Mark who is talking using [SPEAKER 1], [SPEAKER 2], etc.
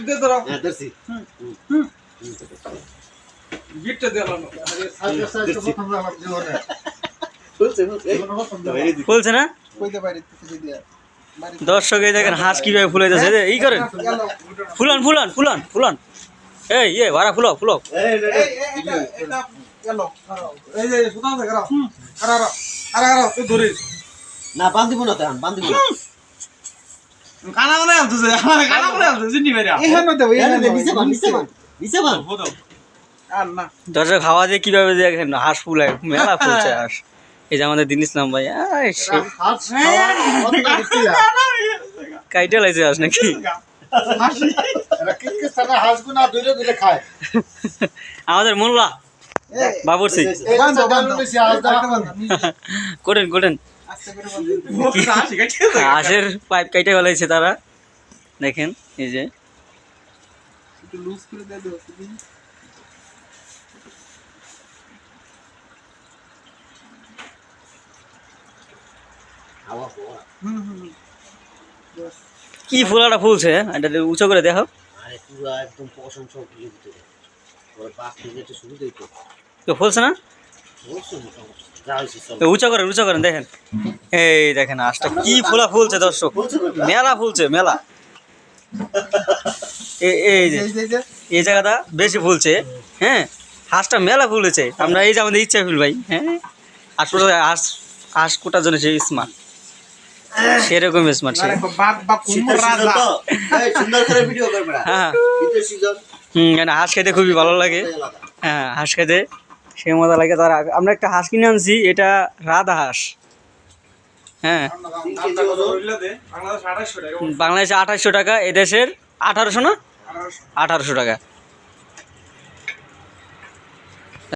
[SPEAKER 1] দে ধরো
[SPEAKER 2] হ্যাঁ ধরছি
[SPEAKER 1] গিটটা দিলাম
[SPEAKER 3] ফুলছে না
[SPEAKER 1] কইতে পারি কিছু দিয়া
[SPEAKER 3] দর্শক এই দেখেন হাঁস কিভাবে ফুলাইতেছে এই করেন ফুলান ফুলান ফুলান ফুলান এই ভাড়া ফুলো ফুলো
[SPEAKER 1] এটা গেলো এই যে সুতা আছে করো আরে তুই ধরিস
[SPEAKER 2] না বান্ধিব না তেমন বান্ধিব না
[SPEAKER 1] কানা মনে আনতেছে কানা মনে আনতেছে জিন্নি মেরা
[SPEAKER 2] এখানে দেব নিচে বান
[SPEAKER 1] হতো আর না
[SPEAKER 3] দর্শক হাওয়া দিয়ে কিভাবে দেখেন হাঁস ফুলায় মেলা ফুলছে হাঁস এই যে আমাদের দিন ইসলাম ভাই কাইটা লাইছে হাঁস নাকি আমাদের মোল্লা বাবুরসি করেন করেন হাঁসের পাইপ কাইটে ফেলাইছে তারা দেখেন এই যে
[SPEAKER 1] একটু লুজ করে দে দাও
[SPEAKER 3] কি ফুলাটা ফুলছে এটা উঁচু করে দেখো
[SPEAKER 2] আরে পুরো একদম পশম সব দিয়ে দিতে ওর পাক থেকে একটু শুরু দেই
[SPEAKER 3] তো ফুলছে না
[SPEAKER 2] বলছো মোটামুটি যা হইছে চল
[SPEAKER 3] উঁচু করেন দেখেন এই দেখেন হাঁসটা কি ফুলা ফুলছে দর্শক মেলা ফুলছে মেলা এই যে এই জায়গাটা বেশি ফুলছে হ্যাঁ হাঁসটা মেলা ফুলেছে আমরা এই যে আমাদের ইচ্ছা ফুল ভাই হ্যাঁ হাঁস কোটার জন্য সে স্মার্ট সেরকম স্মার্ট সে
[SPEAKER 2] সুন্দর করে ভিডিও করবে
[SPEAKER 3] হ্যাঁ
[SPEAKER 2] ভিডিও সিজন
[SPEAKER 3] হাঁস খেতে খুবই ভালো লাগে হ্যাঁ হাঁস খেতে সে মজা লাগে তার আমরা একটা হাঁস কিনে আনছি এটা রাধা হাঁস হ্যাঁ বাংলাদেশে 2800 টাকা এদেশের 1800 না 1800 টাকা